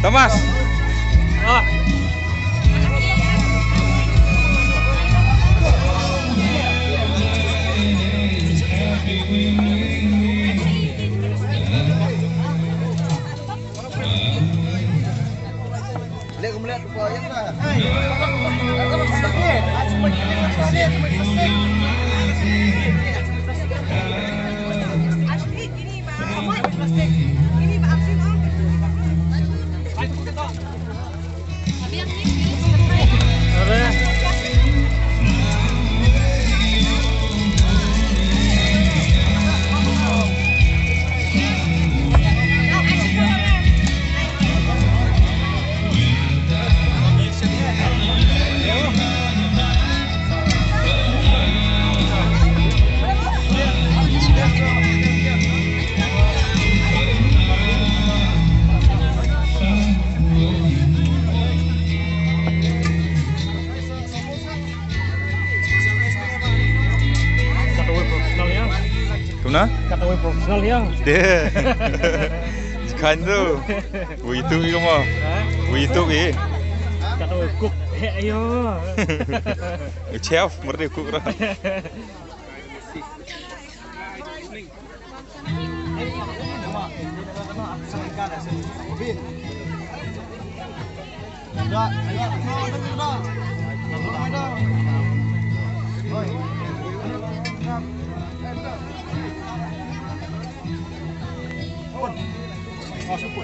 Thomas. Ah. Lihat melihat apa yang dah. Kemana? Kata web profesional yang. Dia. Kan tu. YouTube ni kemana? YouTube ni. Kata web cook. Ayo. Chef mesti cook dah. Masuk pun.